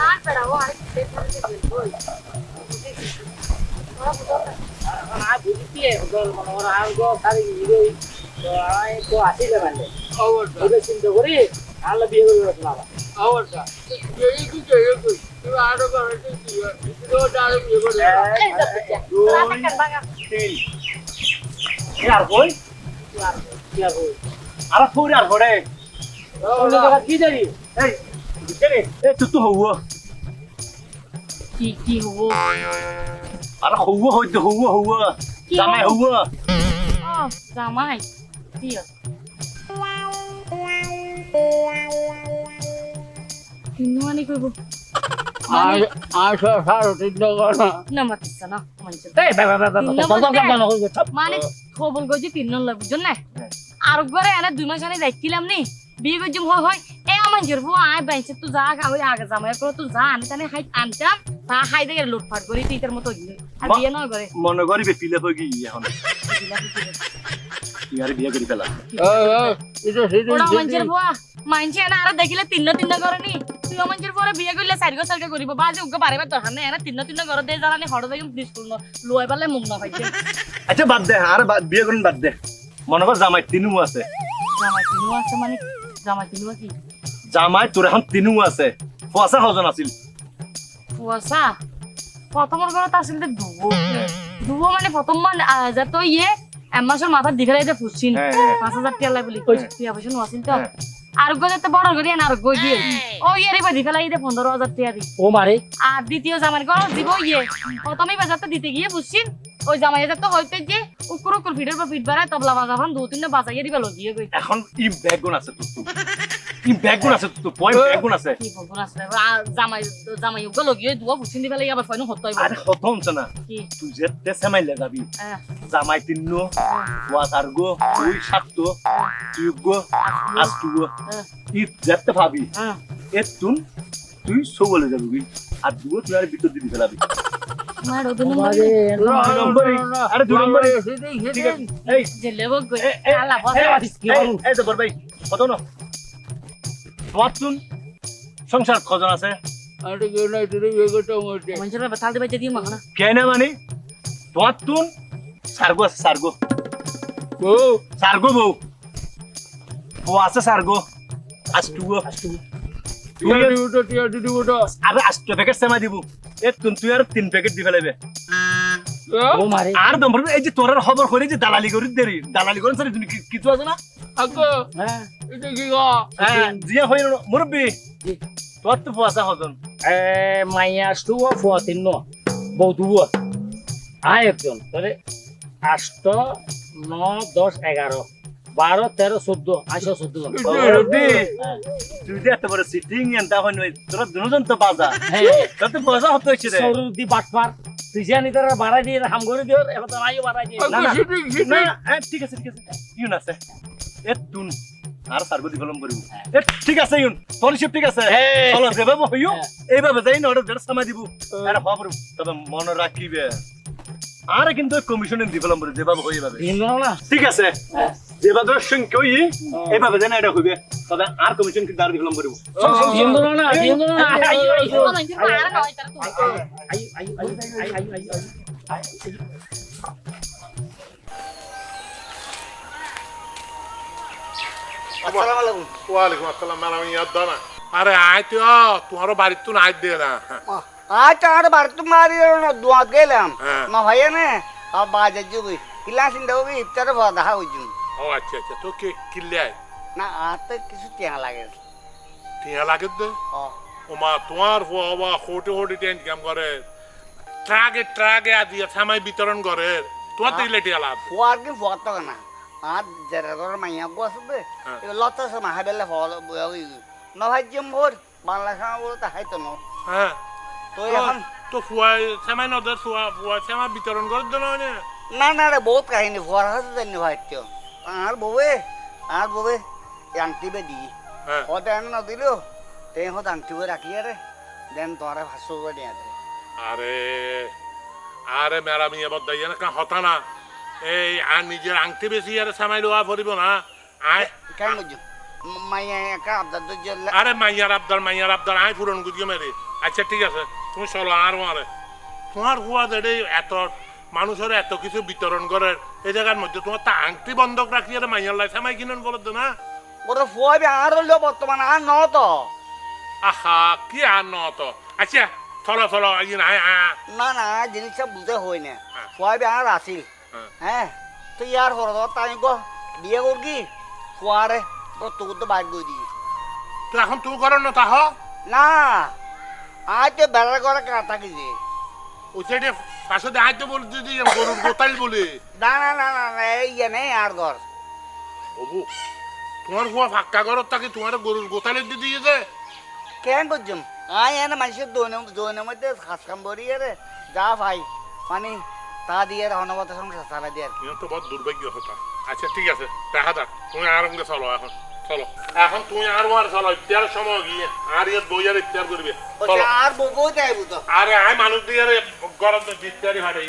আর বেড়াও আর দেখতে বই ওরা বুঝো না বুঝিতে মানে ওরা আলগো খালি ইরোই তো আই তো আসিলে মানে ওটা চিন্তা করি আল্লাহ বিয়ে করে রাখলাম আওয়ারটা এই কি এই কই তুই আরো করে কি তো ডাল বিয়ে করে यार बोल यार बोल अरे फोर यार घोड़े ओले जगह की जा रही ए चले ए तू हुआ की हुआ अरे हुआ जामाई हुआ हां जामाई दिया किन्नवानी कोई आशा सारो तिन्नो गर्नु नमस्ते न मान्छे মানে খবর গজি তিন লাগজন না আর ঘরে এনে 2 মাস আনে যাইছিলাম নি বিয়ে গজম হয় এ আমার জরবো আই বাইছে তুই যা খাওই আগে জামাই করে তুই যা আনি তানে হাই আনতাম তা হাই দেখে লুটপাট করি তুই তার মতো আর বিয়ে না করে মনে করি বেপিলে হই এখন ইয়ারে বিয়ে করি ফেলা এটা ওরা মানছের বুয়া মানছে না আর দেখিলে তিন করে নি তুই মানছের পরে বিয়ে করলে সাইরগো সাইরগো করিব বাজে উগো বারেবার দরকার নাই এরা তিন করে দে জানানি হড় দেই স্কুল লুয়াই পারলে মুখ না পাইছে আচ্ছা বাদ দে আর বিয়ে করুন বাদ দে মনে কর জামাই তিনু আছে মানে জামাই তিনু কি জামাই তোর এখন তিনু আছে ফুয়াশা হজন আছিল ফুয়াশা প্রথমর ঘরত আছিল তে দুবো মানে প্রথম মানে যা তো এমাসের মাথা দিকে রাইতে ফুসছিন 5000 টাকা লাই বলি কইছি তুই অবশ্য নছিল তো আর গজতে বড় গরি না আর গই দিয়ে ও ইয়েরে বাদি ফেলাই দে 15000 টাকা দি ও মারে আর দ্বিতীয় জামাই ঘর দিব প্রথমেই বাজারতে দিতে গিয়ে বুঝছিন ওই জামাই যত হইতে যে উকুর ফিডের পর ফিড বাড়ায় তবলা বাজাখন 2-3 বাজাইয়ে দিবা লগিয়ে কই এখন ব্যাগুন আছে তো পয় ব্যাগুন আছে কি বলবো না জামাই উগো লগিয়ে দুয়া বুঝছিন দি ফেলাই আবার ফাইন হতই আরে খতম না তুই যেতে সামাইলে যাবি জামাই তিন্নো ওয়া সারগো তুই সাততো তুই গো আস্তুগো যেতে ভাবি এতুন তুই সবলে যাবি আর দুয়া তুই আর ভিতর দিবি ফেলাবি মার ওদন আরে 2 নম্বরে ঠিক আছে এই জেলেব গই আলা বসে এই তো ভাই কত না তোর সংসার খজন আছে আরে গেনা তুই এগোটা মতে মঞ্জরা বাতাল দে বাজে দিও মাগনা কেন মানে তোর সারগো আছে সারগো বউ ও আছে সারগো আস্তুগো তুই দিবো আরে 8 প্যাকেট সেমা দিব তুই আর 3 প্যাকেট দি ফেলাইবে ও মারে আর দম এই যে তোরার খবর করে যে দালালি করি দেরি দালালি করেন স্যার তুমি কিছু আছে না আকো এটা কি গো জিয়া হই মুরব্বি তোর তো ফুয়াশা হজন মাইয়া আসতুও ফুয়া তিন্ন বউ দুবো আয় একজন তাহলে 8 9 10 11 12 13 14 14 তুই যে এত বড় সিটিং এন্ড হয় নয় তোরা দুজন তো বাজা তোর তো বাজা হতে হচ্ছে রে সৌরদি বাটপার তুই জানি তোর বাড়াই দিয়ে হাম করে দিও এবার তো আইও বাড়াই দিয়ে না ঠিক আছে ইউন আছে তুন আর সার্গো দিবলম করিব ঠিক আছে ইউন তোর শিপ ঠিক আছে চলো যেভাবে হইও এইভাবে যাই না ওটা যেটা সময় দিব আরে খবর তবে মনে রাখিবে আর কিন্তু কমিশনের দিবলম করে যেভাবে হইবে ঠিক আছে যেভাবে সংখ্যা হই এইভাবে জানা এটা হইবে তবে আর কমিশন কি দাঁড় দিবলম করিব ওয়ালাইকুম আসসালাম ম্যাডাম ইয়াদ দানা আরে আয় তো তোমারও বাড়ির তো নাই দে না আচ্ছা আর বাড়িতে মারি দুয়াত গেলাম মা ভাইয়া নে আর বাজার যাবি কিলা চিন্তা করবি ইফতারে দেখা হইছুন ও আচ্ছা তো কে কিল্লে আয় না আর তো কিছু টিয়া লাগে টিয়া লাগে তো ও মা তোমার বাবা হোটে টেন্ট কাম করে ট্রাকে আদি সামাই বিতরণ করে তোমার তো টিয়া লাভ ফুয়ার কি ফুয়ার তো না আর যারা ঘরের মাইয়া গো আসবে লতা সে মাহা বেলা ফল বই না ভাই জম ভোর বাংলা খাওয়া বলতে হাইতো না হ্যাঁ তো এখন তো ফুয়াই সামাই নদের ফুয়া সামা বিতরণ করে দেন না রে বহুত কাহিনী ফুয়ার হাতে জানি ভাই তো আর বউয়ে আংটি বে দি হতে আনে না দিল তে হতে আংটি বে রাখি আরে দেন তোরা ভাসু বে দিয়া দে আরে ম্যাডাম ইয়ে বদ দাইয়া না কা হতা না এই আর নিজের আংটি বেশি আর সামাই লওয়া পড়িব না আয় কেন বুঝু মাইয়া একা আবদার তো জেল আরে মাইয়ার আবদার আই পূরণ করিও মেরে আচ্ছা ঠিক আছে তুমি চলো আর মারে তোমার হুয়া দেড়ে এত মানুষের এত কিছু বিতরণ করে এই জায়গার মধ্যে তোমার তা আংটি বন্ধক রাখি আর মাইয়ার লাই সামাই কিনেন বলতো না ওরা ফুয়াবি আর হইলো বর্তমান আর ন তো আহা কি আর ন তো আচ্ছা চলো আই না না না জিনিসটা বুঝে হই না ফুয়াবি আর আসিল হ্যাঁ তো ইয়ার হরদ তাই গো বিয়ে করবি ফুয়ারে তোর তো বাইর করে দিই তো এখন তুই করেন না তাহ না আজ তো বেড়ার করে থাকি যে ওই সাইডে পাশে আজ তো বলতে যে গরুর গোতাল বলে না না না না না এই নেই আর ঘর ওবু তোমার হুয়া ফাঁকা ঘরত তাকে তোমার গরুর গোতালে দিয়ে দিয়েছে কেন করছুম আয় এনে মানুষের দৈনের মধ্যে খাস কাম করি রে যা ভাই মানে তা দিয়ে হনবত সংসার চালা দিয়ে আর কি তো বহুত দুর্ভাগ্য হতা আচ্ছা ঠিক আছে দেখা যাক তুমি আর আমাকে চলো এখন চলো এখন তুমি আর চলো ইফতার সময় গিয়ে আর ইয়াত বই আর ইফতার করবে চলো আর বউ যাইব তো আরে আয় মানুষ দিয়ে গরম ইফতারি হাঁটে